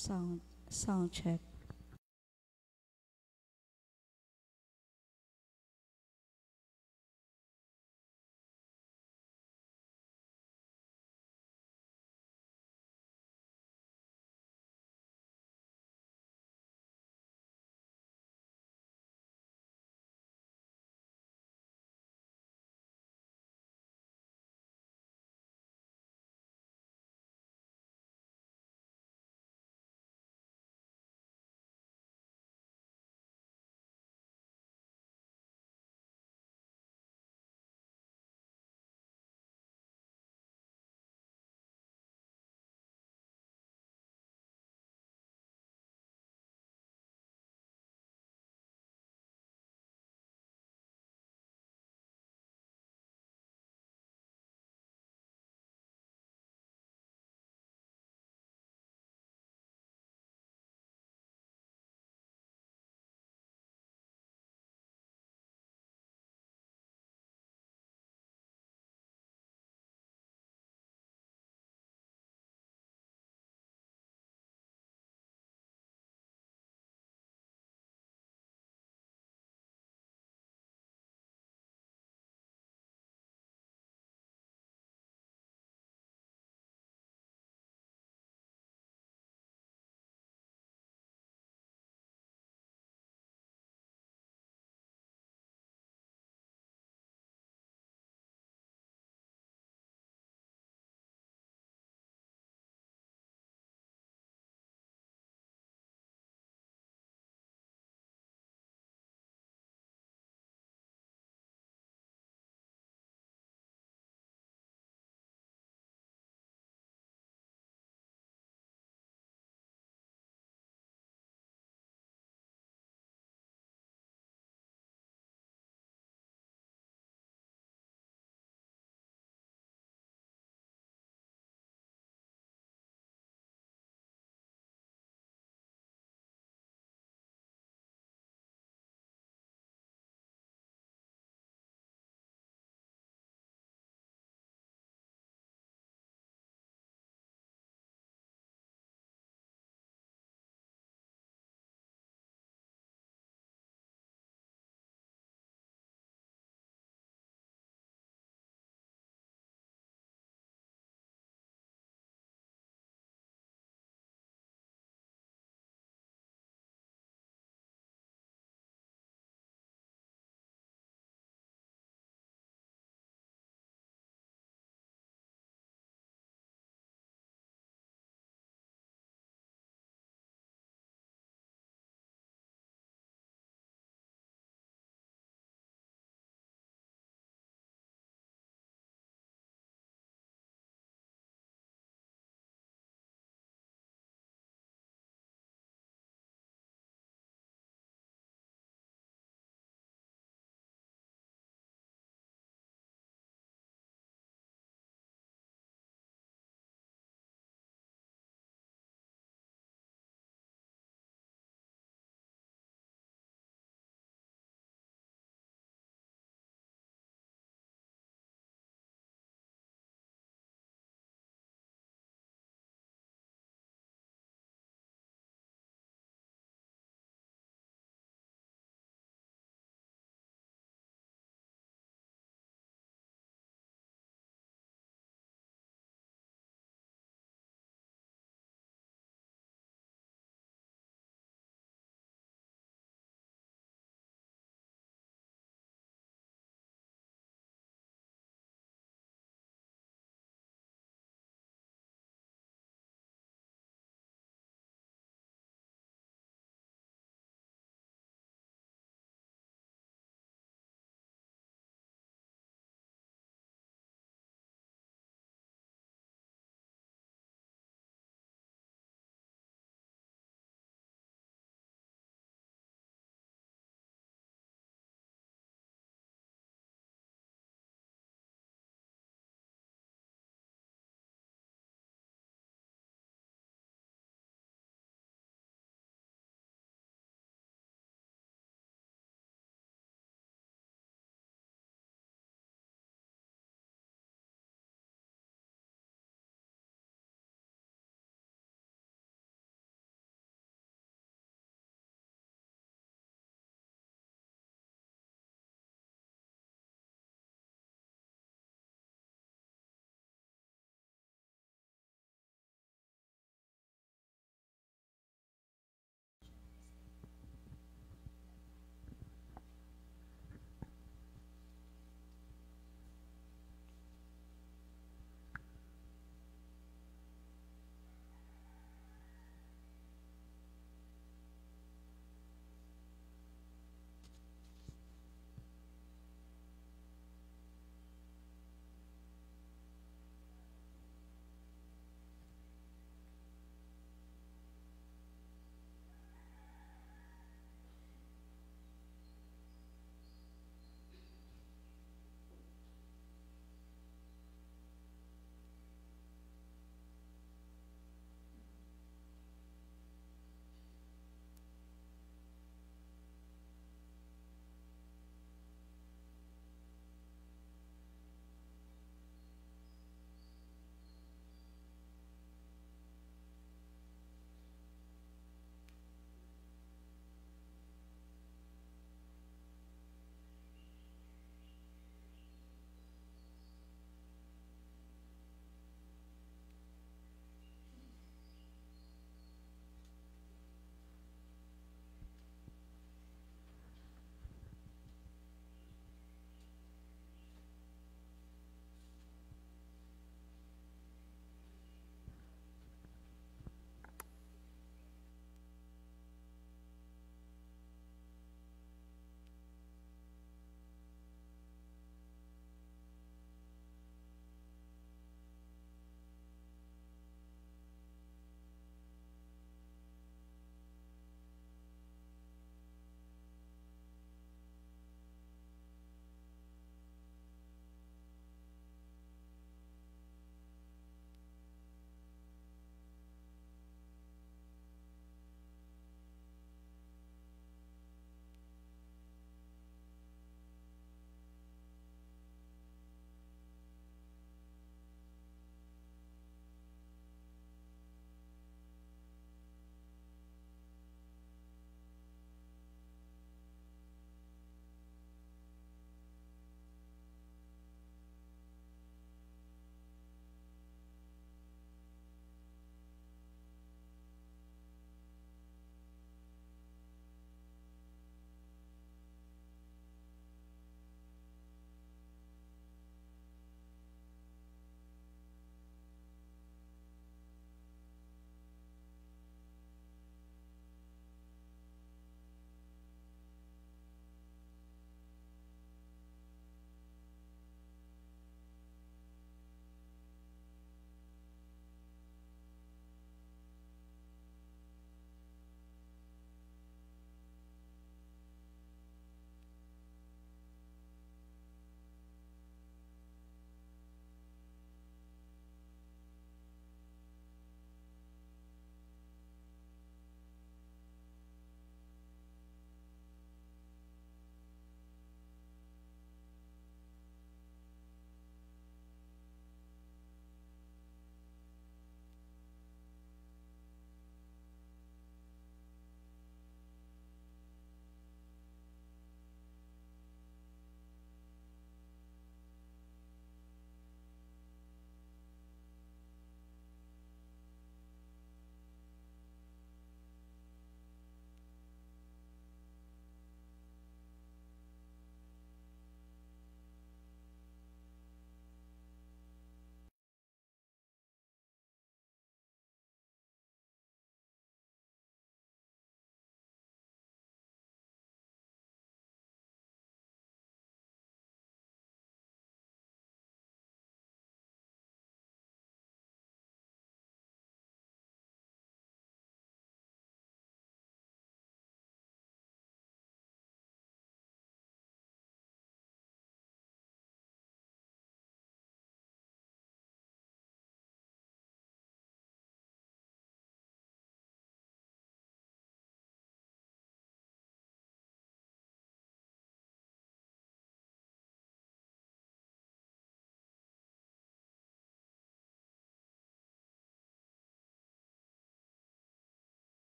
Sound check.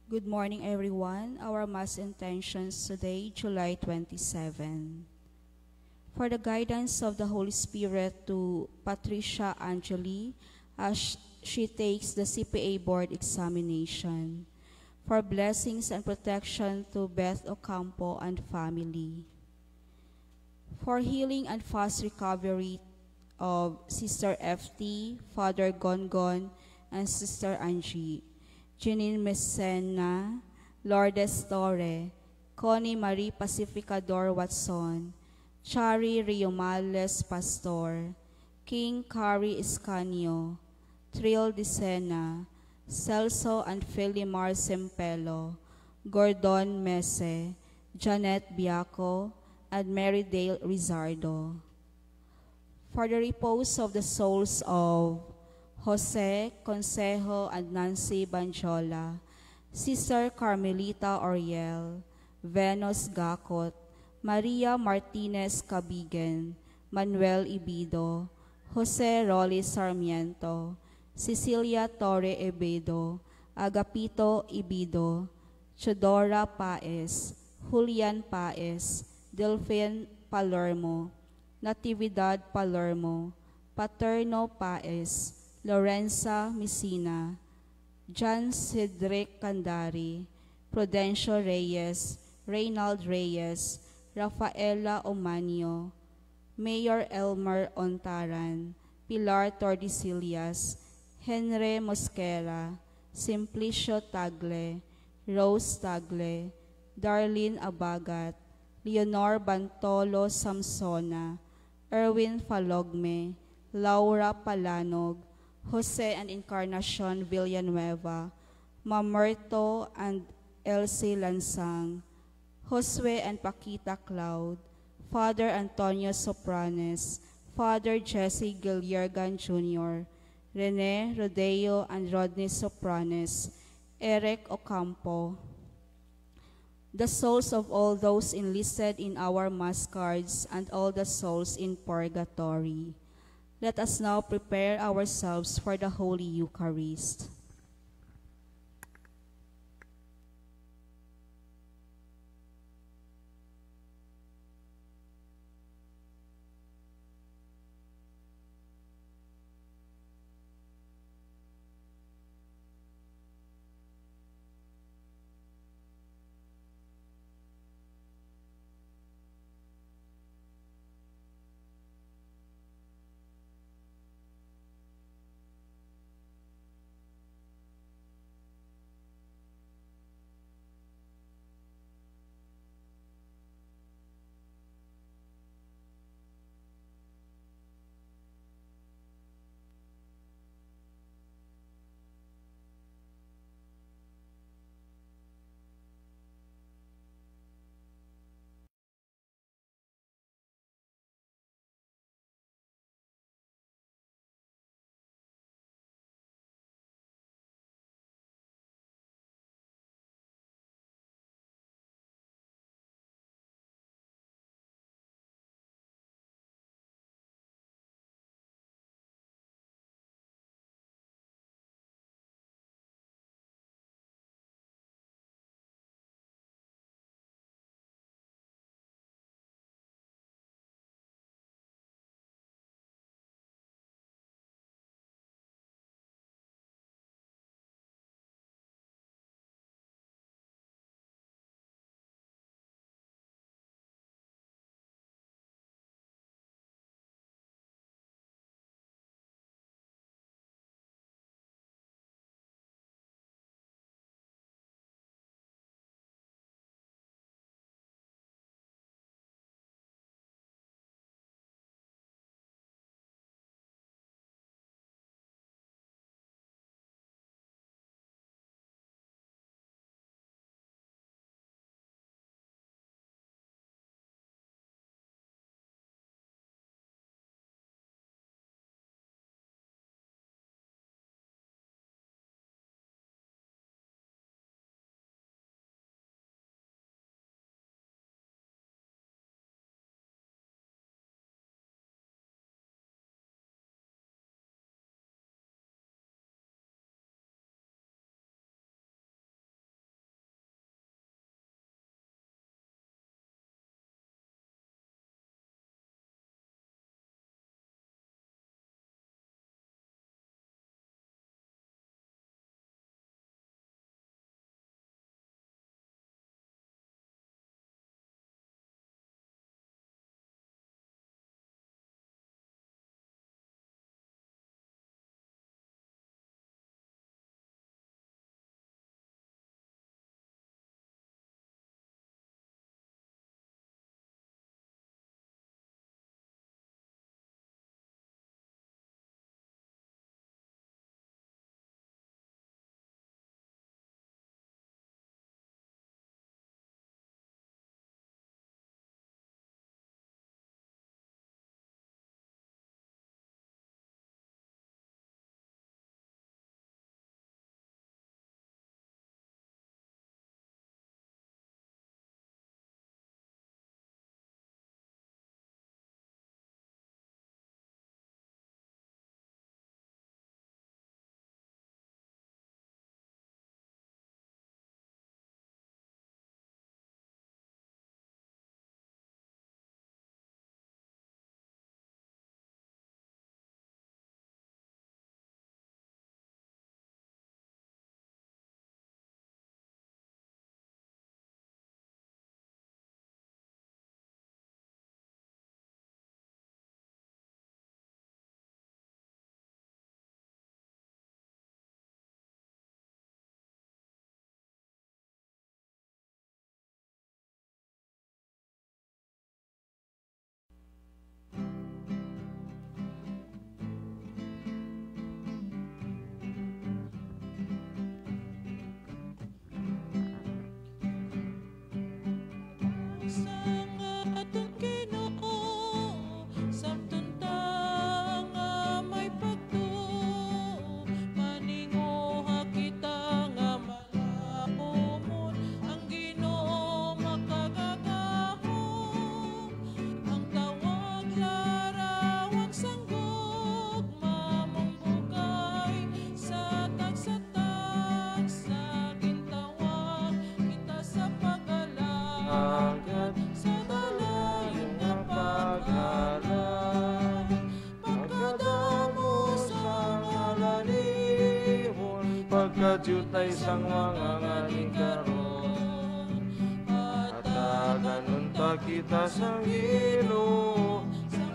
Good morning, everyone. Our Mass intentions today, July 27. For the guidance of the Holy Spirit to Patricia Angeli as she takes the CPA board examination. For blessings and protection to Beth Ocampo and family. For healing and fast recovery of Sister FT, Father Gongon, and Sister Angie. Janine Messena, Lourdes Torre, Connie Marie Pacificador Watson, Chari Riomales Pastor, King Cari Escanio, Trill Dicena, Celso and Felimar Sempelo, Gordon Mese, Janet Biaco, and Marydale Rizardo. For the repose of the souls of Jose Consejo and Nancy Banjola, Sister Carmelita Oriel, Venus Gacot, Maria Martinez Cabigen, Manuel Ibido, Jose Rolly Sarmiento, Cecilia Torre Ebedo, Agapito Ibido, Chodora Paez, Julian Paez, Delphine Palermo, Natividad Palermo, Paterno Paez, Lorenza Messina, John Cedric Candari, Prudencio Reyes, Reynald Reyes, Rafaela Omanio, Mayor Elmer Ontaran, Pilar Tordesillas, Henry Mosquera, Simplicio Tagle, Rose Tagle, Darlene Abagat, Leonor Bantolo Samsona, Erwin Falogme, Laura Palanog, Jose and Encarnacion Villanueva, Mamerto and Elsie Lansang, Josue and Paquita Cloud, Father Antonio Sopranes, Father Jesse Giliergan Jr., Rene Rodeo and Rodney Sopranes, Eric Ocampo, the souls of all those enlisted in our mass cards and all the souls in purgatory. Let us now prepare ourselves for the Holy Eucharist. jutay sang mga nganing karon. Hatagan unta kita sang Ginoo,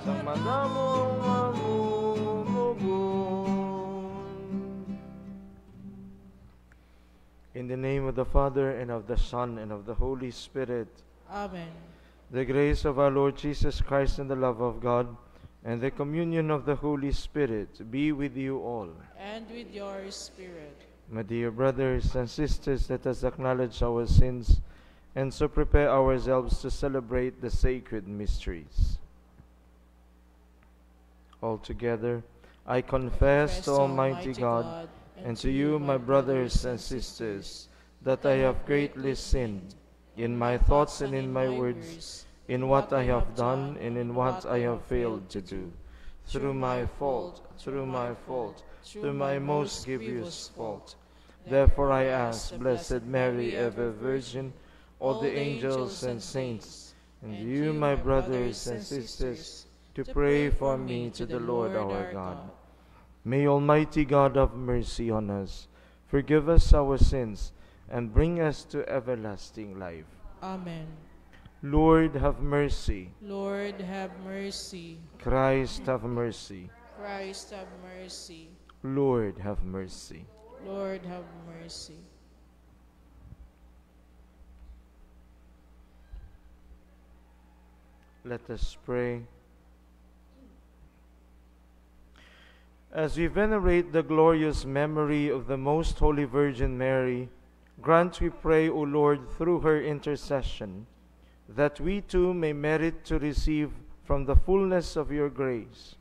sang madamong mamumugon. In the name of the Father, and of the Son, and of the Holy Spirit. Amen. The grace of our Lord Jesus Christ and the love of God and the communion of the Holy Spirit be with you all. And with your spirit. My dear brothers and sisters, let us acknowledge our sins and so prepare ourselves to celebrate the sacred mysteries. Altogether, I confess to Almighty God and to you, my brothers and sisters, that I have greatly sinned in my thoughts and in my words, in what I have done and in what I have failed to do, through my fault, through my most grievous fault. Therefore I ask, Blessed Mary, ever Virgin, all the angels and saints, and you, my brothers and sisters, to pray for me to the Lord our God. May Almighty God have mercy on us, forgive us our sins, and bring us to everlasting life. Amen. Lord, have mercy. Lord, have mercy. Christ, have mercy. Christ, have mercy. Lord, have mercy. Lord, have mercy. Let us pray. As we venerate the glorious memory of the Most Holy Virgin Mary, grant, we pray, O Lord, through her intercession, that we too may merit to receive from the fullness of your grace.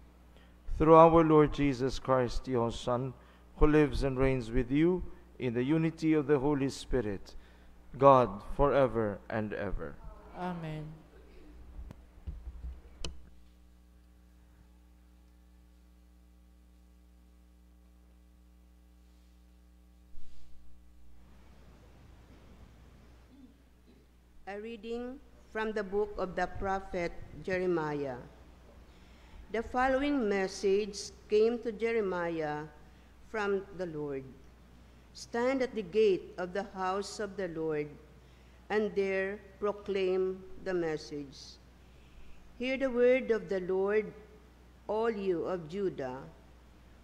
Through our Lord Jesus Christ, your Son, who lives and reigns with you in the unity of the Holy Spirit, God, forever and ever. Amen. A reading from the book of the prophet Jeremiah. The following message came to Jeremiah from the Lord. Stand at the gate of the house of the Lord, and there proclaim the message. Hear the word of the Lord, all you of Judah,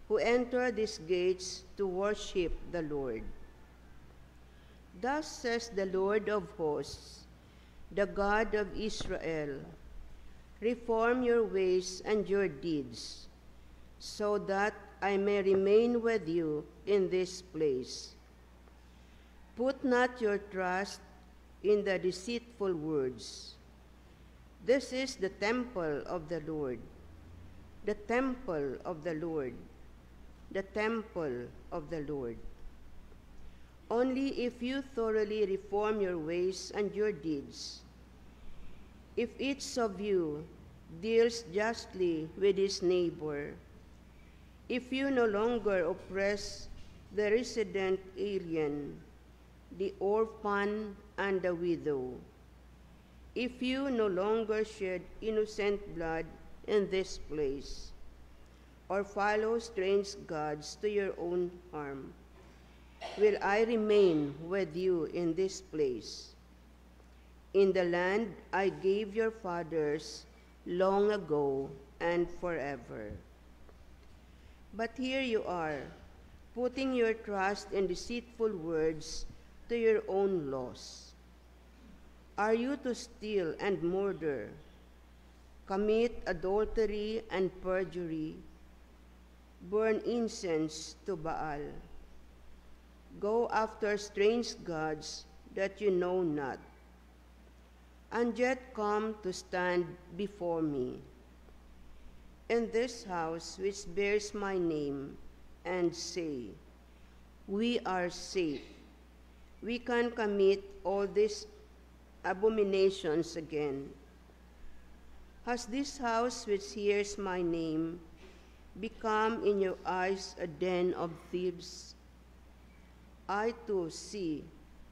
who enter these gates to worship the Lord. Thus says the Lord of hosts, the God of Israel, reform your ways and your deeds, so that I may remain with you in this place. Put not your trust in the deceitful words. This is the temple of the Lord, the temple of the Lord, the temple of the Lord. Only if you thoroughly reform your ways and your deeds, if each of you deals justly with his neighbor, if you no longer oppress the resident alien, the orphan and the widow, if you no longer shed innocent blood in this place, or follow strange gods to your own harm, will I remain with you in this place, in the land I gave your fathers long ago and forever. But here you are, putting your trust in deceitful words to your own loss. Are you to steal and murder, commit adultery and perjury, burn incense to Baal, go after strange gods that you know not, and yet come to stand before me in this house which bears my name, and say, we are safe, we can commit all these abominations again? Has this house which hears my name become in your eyes a den of thieves? I too see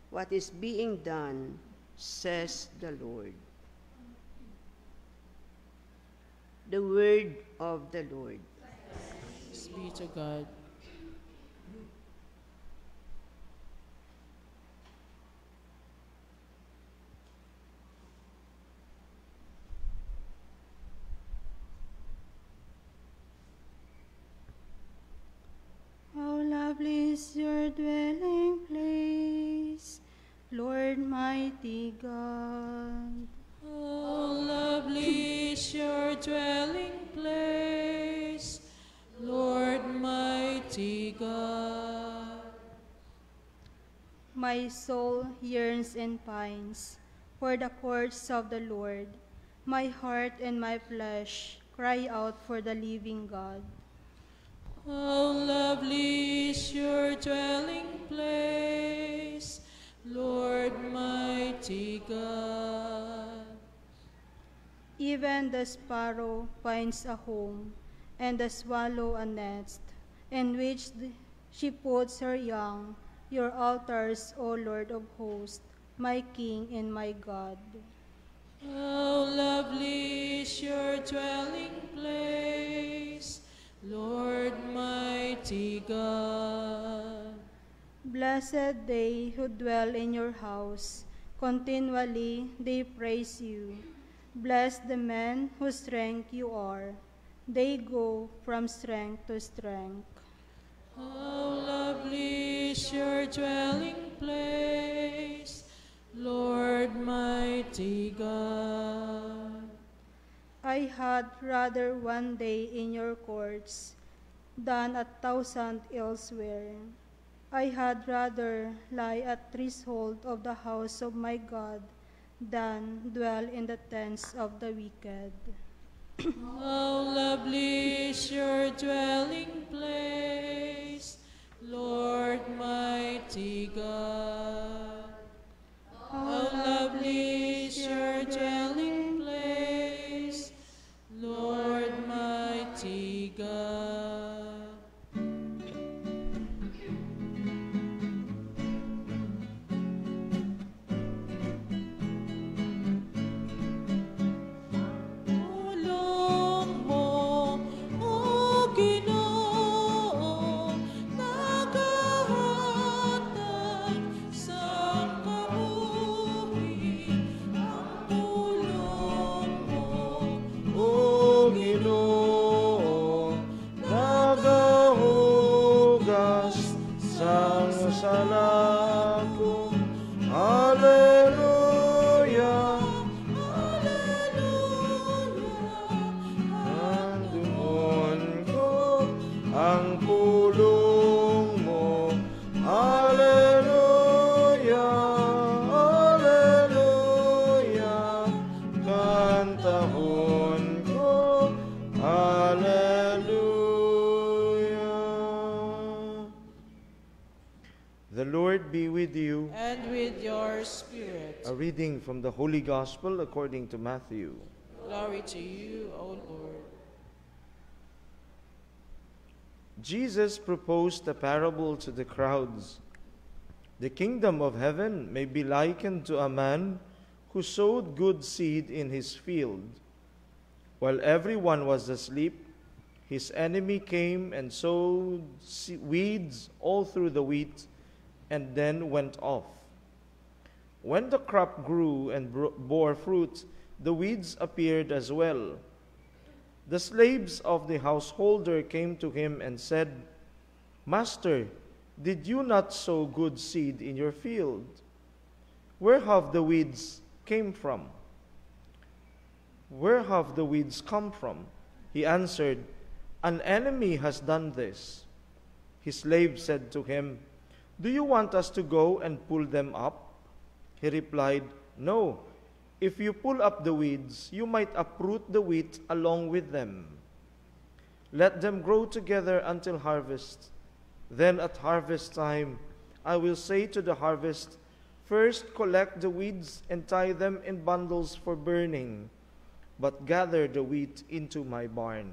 what is being done, says the Lord. The word of the Lord. Thanks be to God. Lord, mighty God. How lovely is your dwelling place, Lord, mighty God. My soul yearns and pines for the courts of the Lord. My heart and my flesh cry out for the living God. How lovely is your dwelling place, Lord, mighty God. Even the sparrow finds a home, and the swallow a nest, in which she puts her young. Your altars, O Lord of hosts, my King and my God. How lovely is your dwelling place, Lord, mighty God. Blessed they who dwell in your house, continually they praise you. Bless the men whose strength you are. They go from strength to strength. How lovely is your dwelling place, Lord, mighty God. I had rather one day in your courts than 1,000 elsewhere. I had rather lie at threshold of the house of my God than dwell in the tents of the wicked. How lovely is your dwelling place, Lord, mighty God. How lovely is your dwelling place, Lord, mighty God. Tulong mo, O Ginoo, naghahatag sa kabuhi. Ang tulong mo, O Ginoo, nagahugas sang sala ko. Hallelujah, nandoon ko ang pulong mo. Hallelujah, hallelujah, kantahon ko. Hallelujah. The Lord be with you. and with your spirit. A reading from the Holy Gospel according to Matthew. Glory to you, O Lord. Jesus proposed a parable to the crowds. The kingdom of heaven may be likened to a man who sowed good seed in his field. While everyone was asleep, his enemy came and sowed weeds all through the wheat and then went off. When the crop grew and bore fruit, the weeds appeared as well. The slaves of the householder came to him and said, Master, did you not sow good seed in your field? Where have the weeds came from? Where have the weeds come from? He answered, An enemy has done this. His slave said to him, Do you want us to go and pull them up? He replied, No. If you pull up the weeds, you might uproot the wheat along with them. Let them grow together until harvest. Then at harvest time, I will say to the harvest, First collect the weeds and tie them in bundles for burning, but gather the wheat into my barn.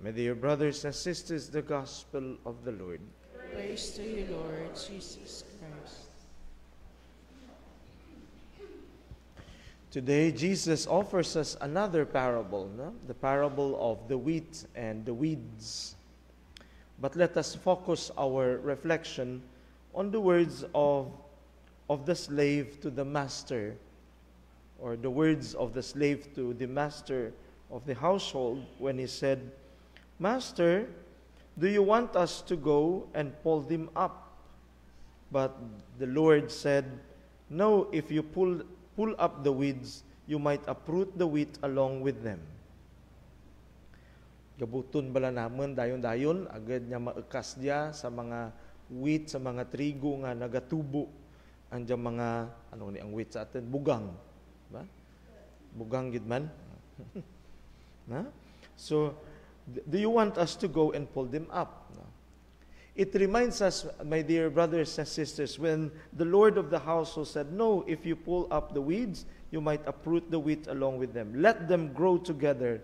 May dear brothers and sisters, the gospel of the Lord. Praise to you, Lord Jesus Christ. Today, Jesus offers us another parable, the parable of the wheat and the weeds. But let us focus our reflection on the words of the slave to the master, or the words of the slave to the master of the household when he said, Master, do you want us to go and pull them up? But the Lord said, no, if you pull up the weeds, you might uproot the wheat along with them. Gabuton bala naman dayon-dayon, agad niya maukas diya sa mga wheat, sa mga trigo nga nagatubo. Andiyan mga, ano ni ang wheat sa atin? Bugang. Ba? Bugang gid man. Na? So, do you want us to go and pull them up? It reminds us, my dear brothers and sisters, when the Lord of the household said, no, if you pull up the weeds, you might uproot the wheat along with them. Let them grow together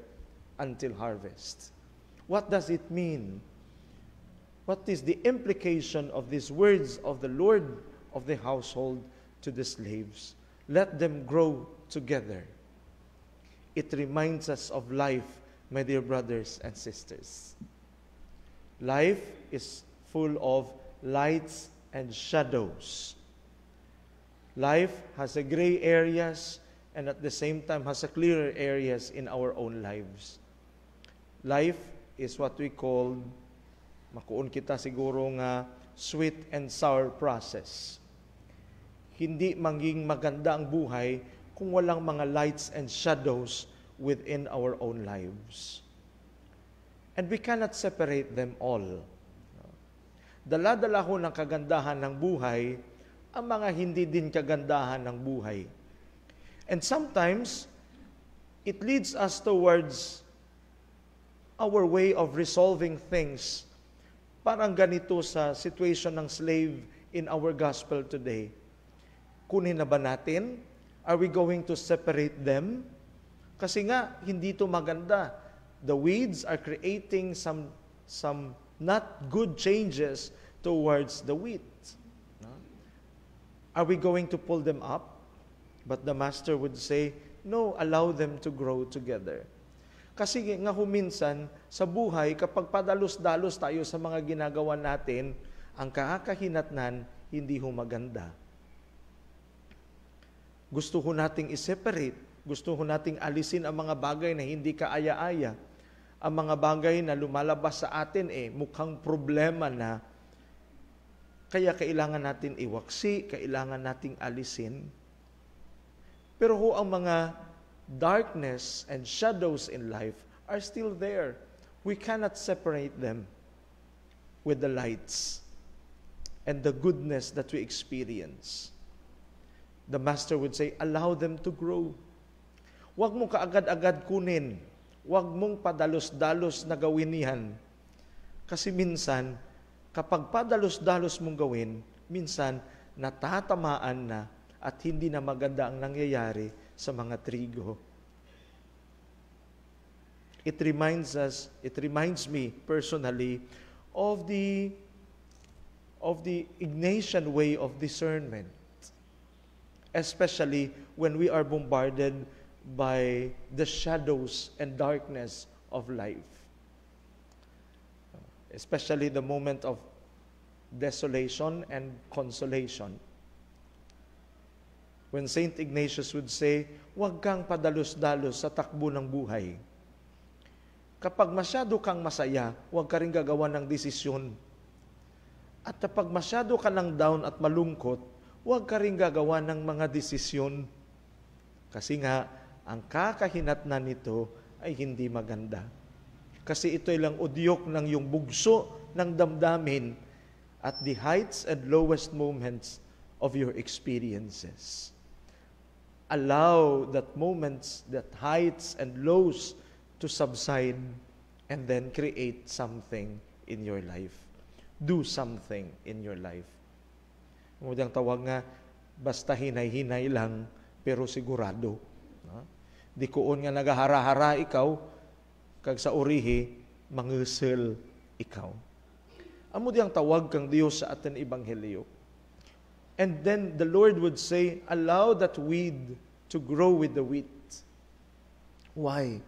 until harvest. What does it mean? What is the implication of these words of the Lord of the household to the slaves? Let them grow together. It reminds us of life, my dear brothers and sisters. Life is full of lights and shadows. Life has a gray areas and at the same time has a clearer areas in our own lives. Life is what we call, makuon kita siguro nga, sweet and sour process. Hindi maging maganda ang buhay kung walang mga lights and shadows within our own lives. And we cannot separate them all. Dala-dala ho ng kagandahan ng buhay ang mga hindi din kagandahan ng buhay. And sometimes, it leads us towards our way of resolving things. Parang ganito sa situation ng slave in our gospel today. Kunin na ba natin? Are we going to separate them? Kasi nga, hindi ito maganda. The weeds are creating some not good changes towards the wheat. No? Are we going to pull them up? But the master would say, no, allow them to grow together. Kasi nga huminsan, sa buhay, kapag padalos-dalos tayo sa mga ginagawa natin, ang kakahinatnan, hindi ho maganda. Gusto ho nating i-separate, gusto ho nating alisin ang mga bagay na hindi kaaya-aya, ang mga bagay na lumalabas sa atin mukhang problema na, kaya kailangan natin iwaksi, kailangan nating alisin. Pero ho ang mga darkness and shadows in life are still there. We cannot separate them with the lights and the goodness that we experience. The master would say, allow them to grow. Huwag mo kaagad-agad kunin. Huwag mong padalos-dalos na gawin yan. Kasi minsan, kapag padalos-dalos mong gawin, minsan natatamaan na at hindi na maganda ang nangyayari sa mga trigo. It reminds me personally of the Ignatian way of discernment, especially when we are bombarded by the shadows and darkness of life. Especially the moment of desolation and consolation. When Saint Ignatius would say, huwag kang padalos-dalos sa takbo ng buhay. Kapag masyado kang masaya, huwag ka rin gagawa ng desisyon. At kapag masyado ka ng down at malungkot, huwag ka rin gagawa ng mga desisyon. Kasi nga, ang kakahinatnan nito ay hindi maganda. Kasi ito'y lang udyok ng yung bugso ng damdamin at the heights and lowest moments of your experiences. Allow that moments, that heights and lows to subside and then create something in your life. Do something in your life. Mudang tawag nga, basta hinay-hinay lang, pero sigurado. No? Di koon nga nagahara-hara ikaw, kag sa urihi, mangusel ikaw. Amo diyang tawag kang Dios sa atin ebanghelyo. And then the Lord would say, allow that weed to grow with the wheat. Why?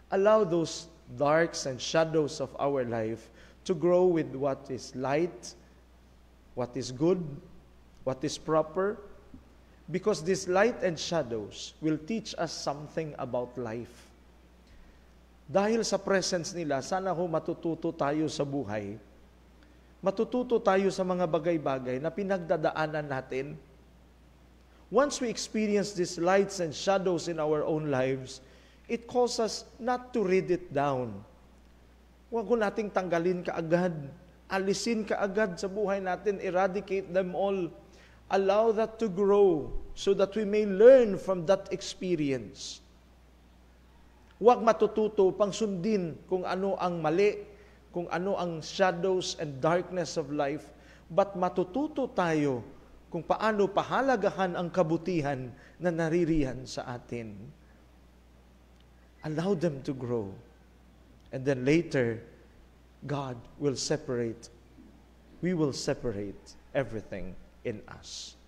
Allow those darks and shadows of our life to grow with what is light, what is good, what is proper, because these light and shadows will teach us something about life. Dahil sa presence nila, sana ho matututo tayo sa buhay Matututo tayo sa mga bagay-bagay na pinagdadaanan natin. Once we experience these lights and shadows in our own lives, it calls us not to read it down. Huwag ko nating tanggalin kaagad, alisin kaagad sa buhay natin, eradicate them all. Allow that to grow so that we may learn from that experience. Huwag matututo pang sundin kung ano ang mali, kung ano ang shadows and darkness of life, but matututo tayo kung paano pahalagahan ang kabutihan na naririyan sa atin. Allow them to grow. And then later, God will separate. We will separate everything in us.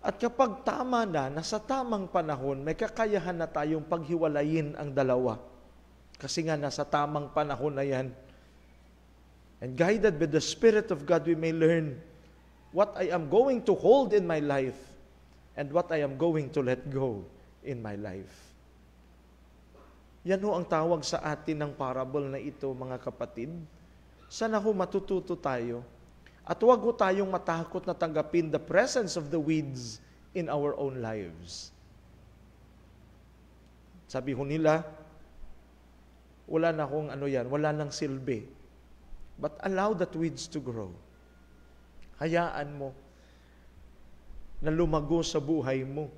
At kapag tama na, nasa tamang panahon, may kakayahan na tayong paghiwalayin ang dalawa. Kasi nga nasa tamang panahon na yan. And guided by the Spirit of God, we may learn what I am going to hold in my life and what I am going to let go in my life. Yan ho ang tawag sa atin ng parable na ito, mga kapatid. Sana ho matututo tayo. At huwag ho tayong matakot na tanggapin the presence of the weeds in our own lives. Sabi ho nila, wala na akong wala nang silbi. But allow that weeds to grow. Hayaan mo na lumago sa buhay mo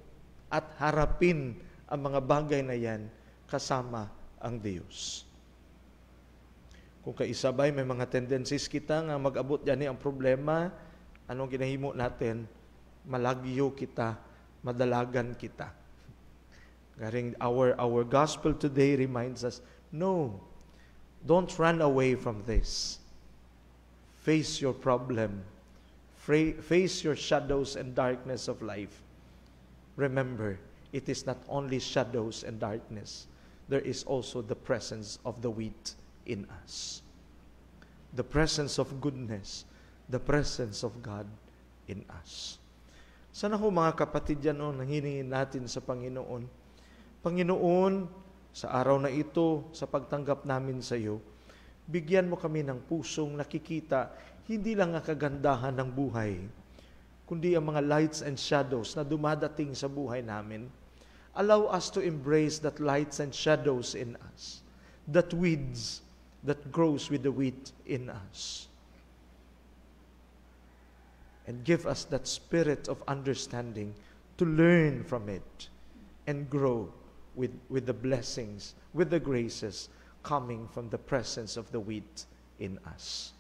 at harapin ang mga bagay na yan kasama ang Diyos. Kung kaisabay may mga tendencies kita nga mag-abot yan ang problema, anong ginahimo natin? Malagyo kita, madalagan kita. Garing our gospel today reminds us, no, don't run away from this. Face your problem. Face your shadows and darkness of life. Remember, it is not only shadows and darkness. There is also the presence of the wheat in us. The presence of goodness, the presence of God in us. Sana ho mga kapatid yan nanghihingin natin sa Panginoon. Panginoon, sa araw na ito, sa pagtanggap namin sa iyo, bigyan mo kami ng pusong nakikita hindi lang ang kagandahan ng buhay, kundi ang mga lights and shadows na dumadating sa buhay namin. Allow us to embrace that lights and shadows in us, that weeds that grows with the wheat in us. And give us that spirit of understanding to learn from it and grow with the blessings, with the graces coming from the presence of the wheat in us.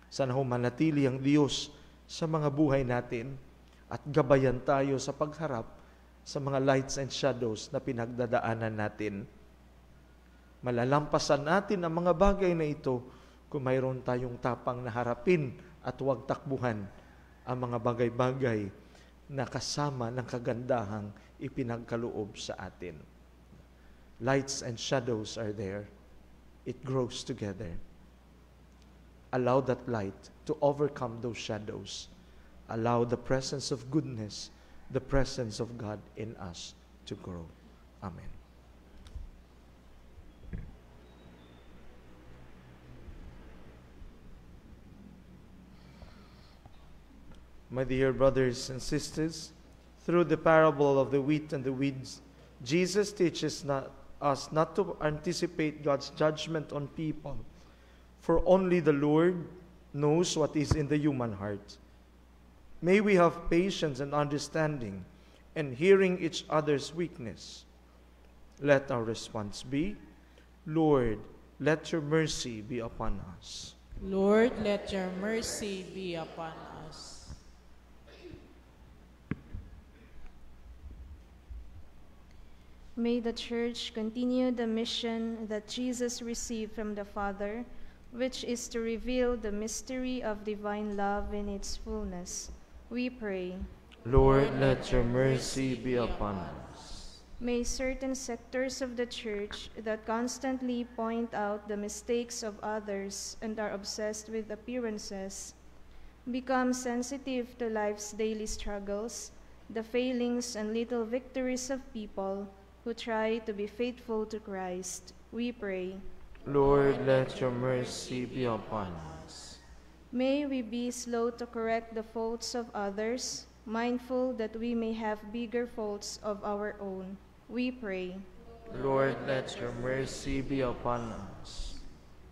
Sana ho manatili ang Diyos sa mga buhay natin at gabayan tayo sa pagharap sa mga lights and shadows na pinagdadaanan natin. Malalampasan natin ang mga bagay na ito kung mayroon tayong tapang na harapin at huwag takbuhan ang mga bagay-bagay na kasama ng kagandahang ipinagkaloob sa atin. Lights and shadows are there. It grows together. Allow that light to overcome those shadows. Allow the presence of goodness, the presence of God in us to grow. Amen. My dear brothers and sisters, through the parable of the wheat and the weeds, Jesus teaches us not to anticipate God's judgment on people, for only the Lord knows what is in the human heart. May we have patience and understanding and hearing each other's weakness. Let our response be, Lord, let your mercy be upon us. Lord, let your mercy be upon us. May the Church continue the mission that Jesus received from the Father, which is to reveal the mystery of divine love in its fullness. We pray. Lord, let your mercy be upon us. May certain sectors of the Church that constantly point out the mistakes of others and are obsessed with appearances become sensitive to life's daily struggles, the failings and little victories of people who try to be faithful to Christ. We pray. Lord, let your mercy be upon us. May we be slow to correct the faults of others, mindful that we may have bigger faults of our own. We pray. Lord, let your mercy be upon us.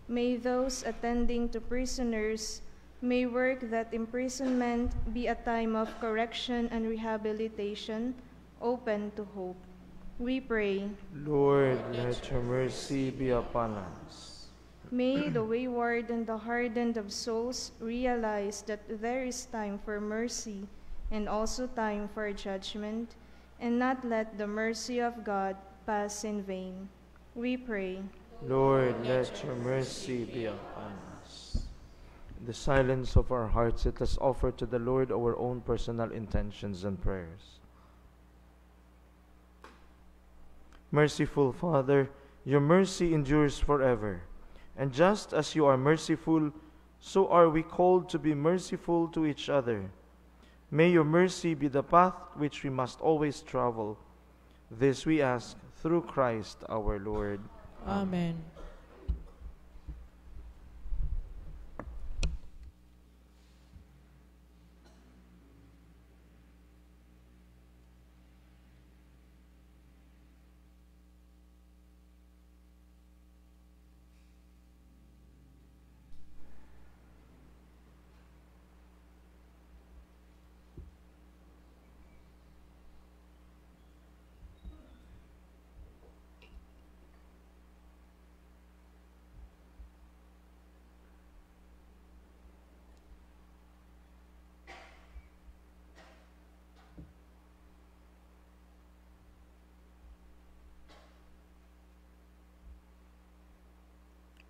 May those attending to prisoners may work that imprisonment be a time of correction and rehabilitation, open to hope. We pray. Lord, let your mercy be upon us. May the wayward and the hardened of souls realize that there is time for mercy and also time for judgment, and not let the mercy of God pass in vain. We pray. Lord, let your mercy be upon us. In the silence of our hearts, let us offer to the Lord our own personal intentions and prayers. Merciful Father, your mercy endures forever. And just as you are merciful, so are we called to be merciful to each other. May your mercy be the path which we must always travel. This we ask through Christ our Lord. Amen.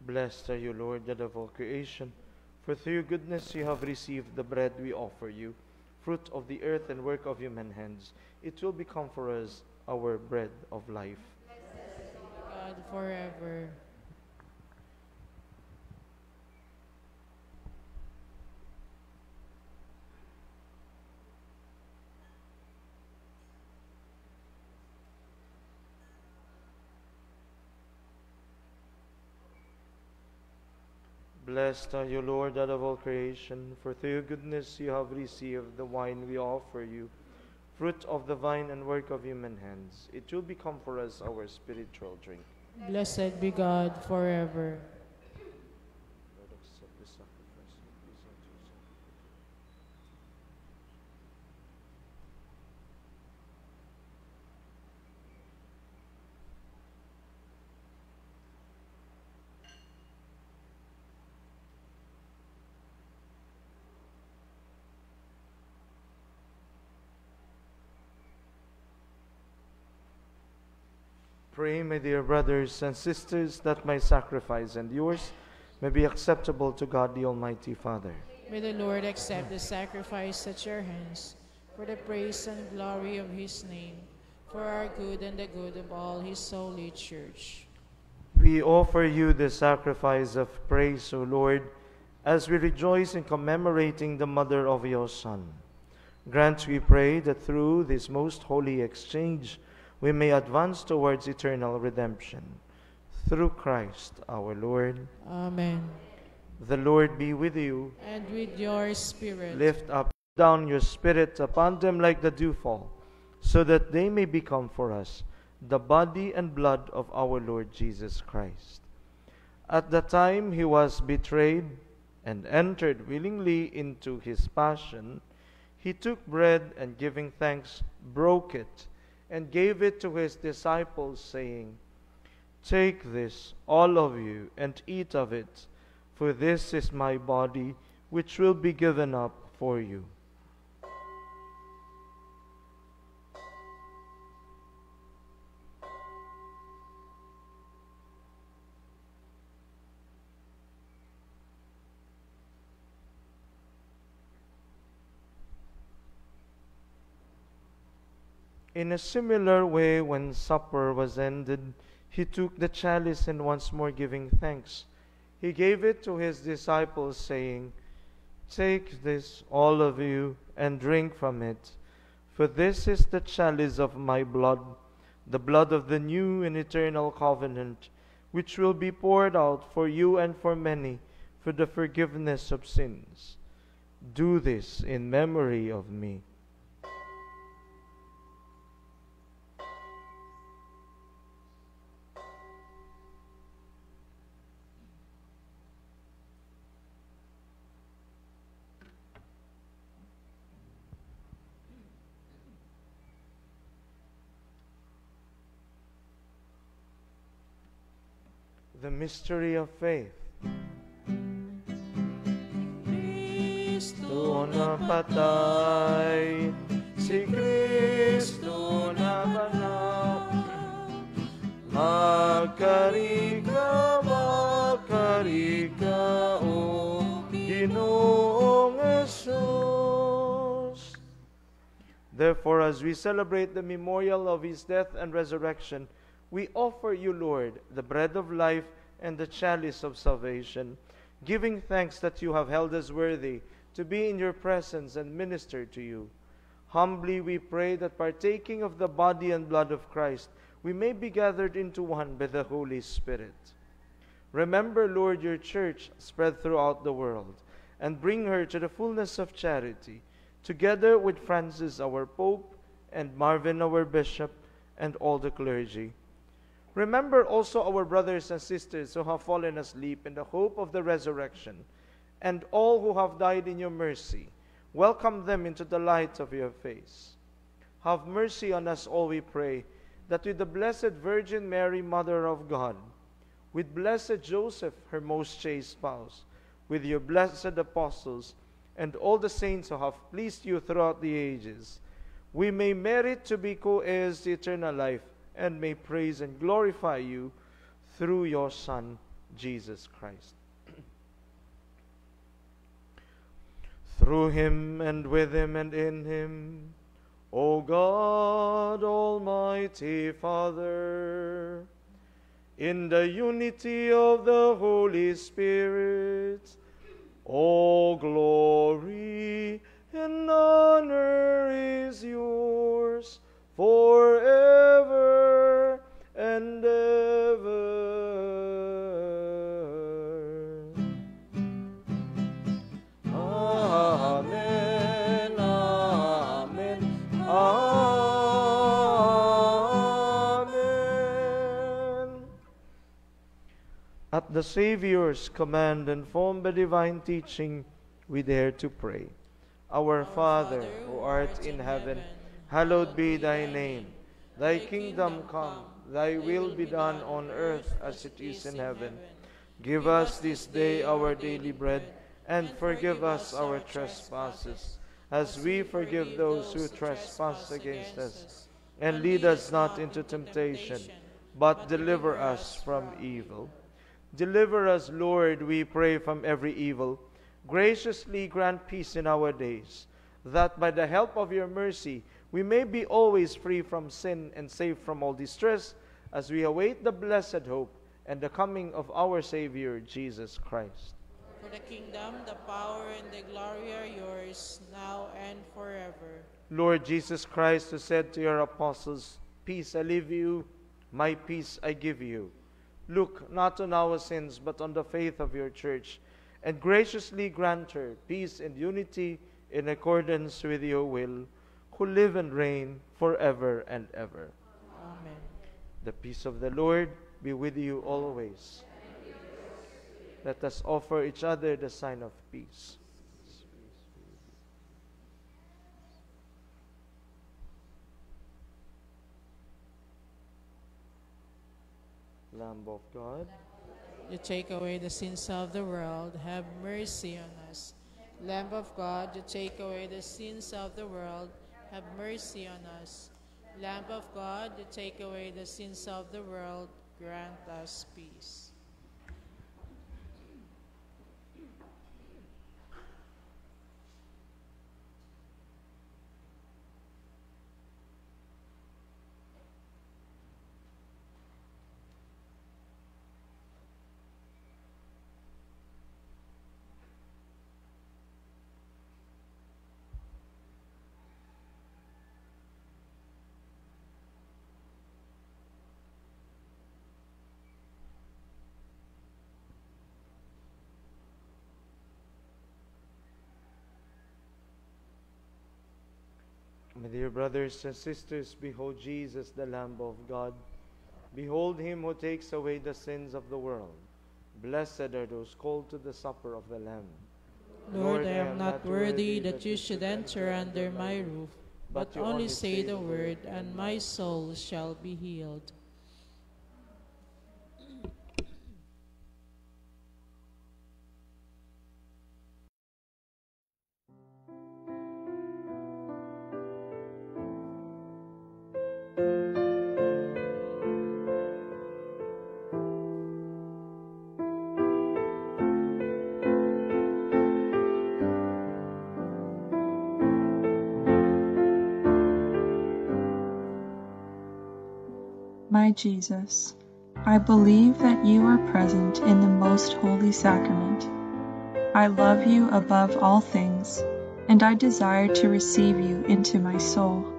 Blessed are you, Lord, God of all creation, for through your goodness you have received the bread we offer you, fruit of the earth and work of human hands. It will become for us our bread of life. God forever. Blessed are you, Lord, God of all creation, for through your goodness you have received the wine we offer you, fruit of the vine and work of human hands. It will become for us our spiritual drink. Blessed be God forever. Lord, accept this sacrifice and please unto yourself. Pray, my dear brothers and sisters, that my sacrifice and yours may be acceptable to God the Almighty Father. May the Lord accept the sacrifice at your hands for the praise and glory of his name, for our good and the good of all his holy church. We offer you the sacrifice of praise, O Lord, as we rejoice in commemorating the mother of your Son. Grant, we pray, that through this most holy exchange we may advance towards eternal redemption. Through Christ our Lord. Amen. The Lord be with you. And with your spirit. Lift up down your spirit upon them like the dewfall, so that they may become for us the body and blood of our Lord Jesus Christ. At the time he was betrayed and entered willingly into his passion, he took bread and giving thanks, broke it, and gave it to his disciples, saying, "Take this, all of you, and eat of it, for this is my body, which will be given up for you." In a similar way, when supper was ended, he took the chalice, and once more giving thanks, he gave it to his disciples, saying, "Take this, all of you, and drink from it, for this is the chalice of my blood, the blood of the new and eternal covenant, which will be poured out for you and for many for the forgiveness of sins. Do this in memory of me. The mystery of faith. Kristo napatay, si Kristo nabanap. Magkarika, magkarika, o Ginoong Jesus. Therefore, as we celebrate the memorial of His death and resurrection, we offer you, Lord, the bread of life and the chalice of salvation, giving thanks that you have held us worthy to be in your presence and minister to you. Humbly we pray that partaking of the body and blood of Christ, we may be gathered into one by the Holy Spirit. Remember, Lord, your church spread throughout the world, and bring her to the fullness of charity, together with Francis our Pope, and Marvin our Bishop, and all the clergy. Remember also our brothers and sisters who have fallen asleep in the hope of the resurrection, and all who have died in your mercy. Welcome them into the light of your face. Have mercy on us all, we pray, that with the Blessed Virgin Mary, Mother of God, with blessed Joseph, her most chaste spouse, with your blessed apostles, and all the saints who have pleased you throughout the ages, we may merit to be co-heirs to eternal life, and may praise and glorify you through your Son, Jesus Christ. Through him, and with him, and in him, O God, Almighty Father, in the unity of the Holy Spirit, all glory and honor is yours forever and ever. Amen, amen, amen. At the Savior's command, and formed by divine teaching, we dare to pray. Our Father, who art in heaven, hallowed be thy name. Thy kingdom come, thy will be done on earth as it is in heaven. Give us this day our daily bread, and forgive us our trespasses, as we forgive those who trespass against us. And lead us not into temptation, but deliver us from evil. Deliver us, Lord, we pray, from every evil. Graciously grant peace in our days, that by the help of your mercy we may be always free from sin and safe from all distress, as we await the blessed hope and the coming of our Savior, Jesus Christ. For the kingdom, the power, and the glory are yours, now and forever. Lord Jesus Christ, who said to your apostles, "Peace I leave you, my peace I give you," look not on our sins, but on the faith of your church, and graciously grant her peace and unity in accordance with your will, who live and reign forever and ever. Amen. The peace of the Lord be with you always. Let us offer each other the sign of peace. Lamb of God, You take away the sins of the world, have mercy on us. Lamb of God, you take away the sins of the world, have mercy on us. Lamb of God, you take away the sins of the world, grant us peace. My dear brothers and sisters, behold Jesus, the Lamb of God. Behold him who takes away the sins of the world. Blessed are those called to the supper of the Lamb. Lord, I am not worthy that you should enter under my roof, but only say the word, and my soul shall be healed. My Jesus, I believe that you are present in the most holy sacrament. I love you above all things, and I desire to receive you into my soul.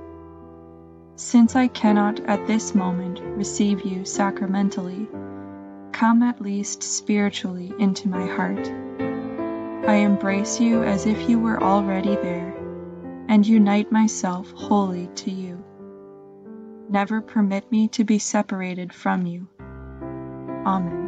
Since I cannot at this moment receive you sacramentally, come at least spiritually into my heart. I embrace you as if you were already there, and unite myself wholly to you. Never permit me to be separated from you. Amen.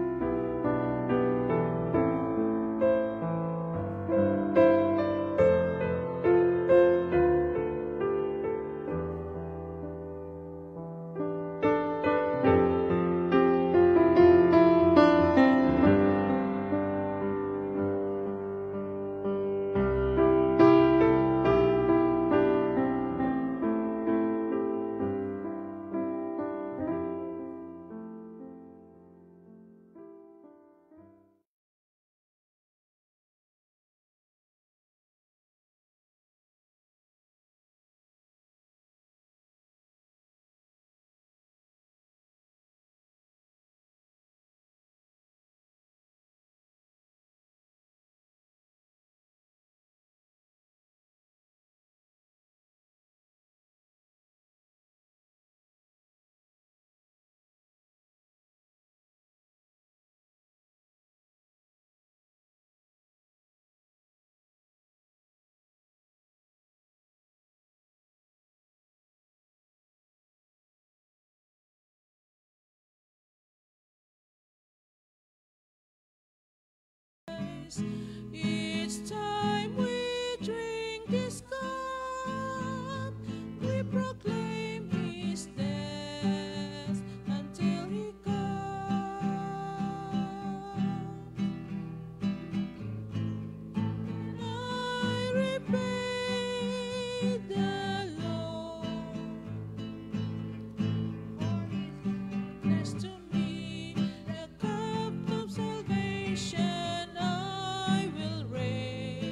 Each time we drink this cup, we proclaim his death until he comes. I repay the Lord for his goodness to me, the cup of salvation I will raise.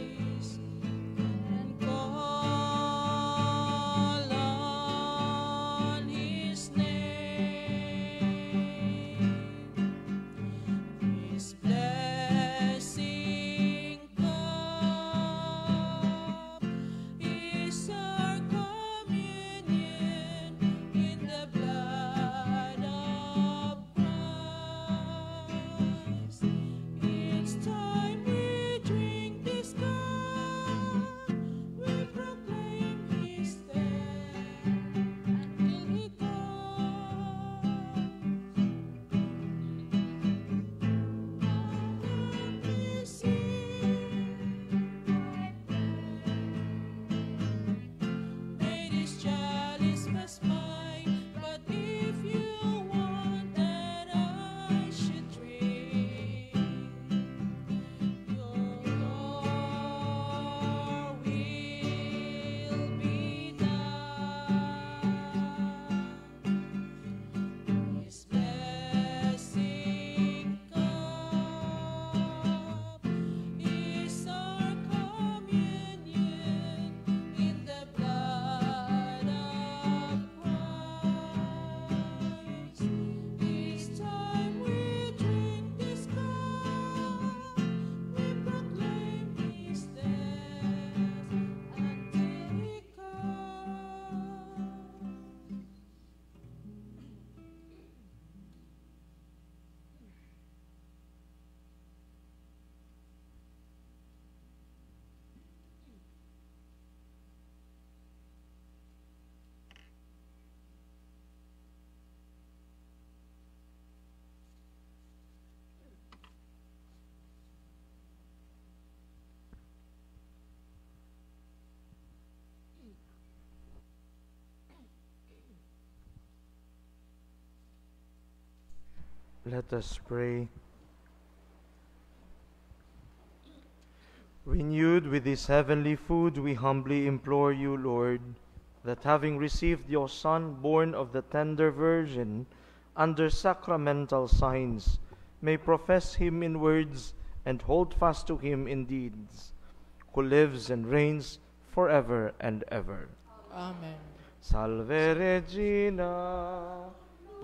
Let us pray. Renewed with this heavenly food, we humbly implore you, Lord, that having received your Son, born of the tender Virgin, under sacramental signs, may profess him in words and hold fast to him in deeds, who lives and reigns forever and ever. Amen. Salve Regina,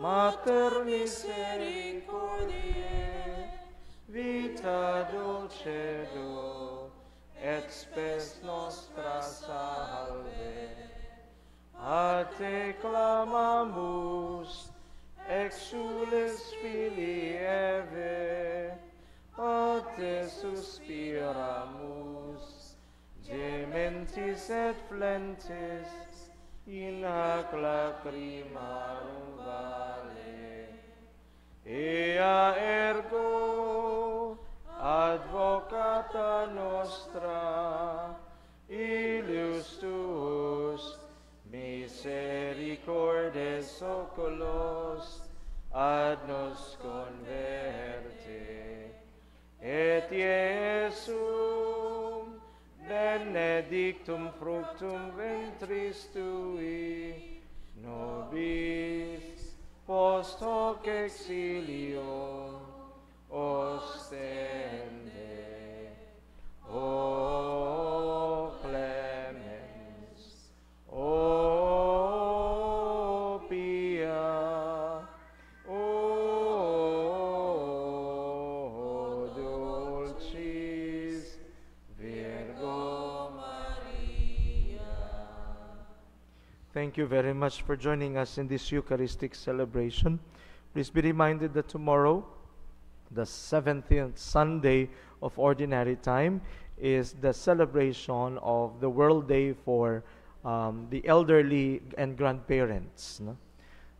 Mater Misericordiae, vita dulcedo, et spes nostra salve. A te clamamus, exules filii Eve, a te suspiramus, gementis et flentes, in hac lacrimarum vale. Ea ergo, advocata nostra, illius tuus, misericordes oculos, ad nos converte. Et Iesum, benedictum fructum ventris tui, nobis post hoc exilium ostende. O clemens, O pia, O dulcis Virgo Maria. Thank you very much for joining us in this Eucharistic celebration. Please be reminded that tomorrow, the 17th Sunday of Ordinary Time, is the celebration of the World Day for the elderly and grandparents. No?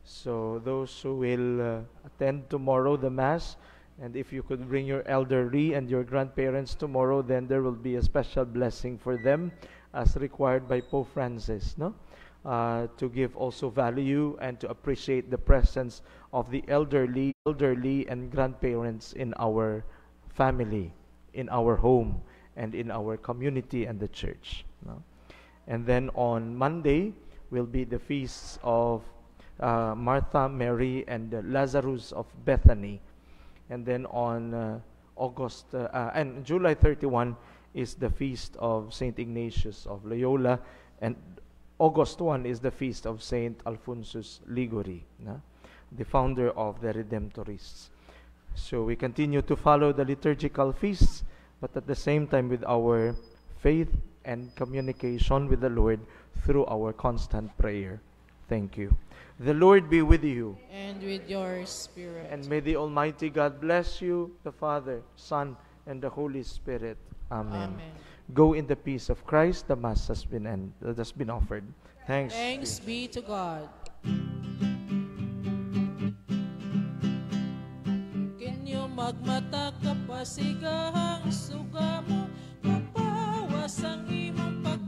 So those who will attend tomorrow the Mass, and if you could bring your elderly and your grandparents tomorrow, then there will be a special blessing for them as required by Pope Francis, no? To give also value and to appreciate the presence of the elderly and grandparents in our family, in our home, and in our community and the church. No? And then on Monday will be the feasts of Martha, Mary, and Lazarus of Bethany. And then on and July 31 is the feast of Saint Ignatius of Loyola, and August 1 is the feast of Saint Alphonsus Liguri, no? The founder of the Redemptorists. So we continue to follow the liturgical feasts, but at the same time with our faith and communication with the Lord through our constant prayer. Thank you. The Lord be with you. And with your spirit. And may the Almighty God bless you, the Father, Son, and the Holy Spirit. Amen. Amen. Go in the peace of Christ. The Mass has been offered. Thanks be to God. Kinyo magmata kapasigahang suga mo, mapawas ang imong pag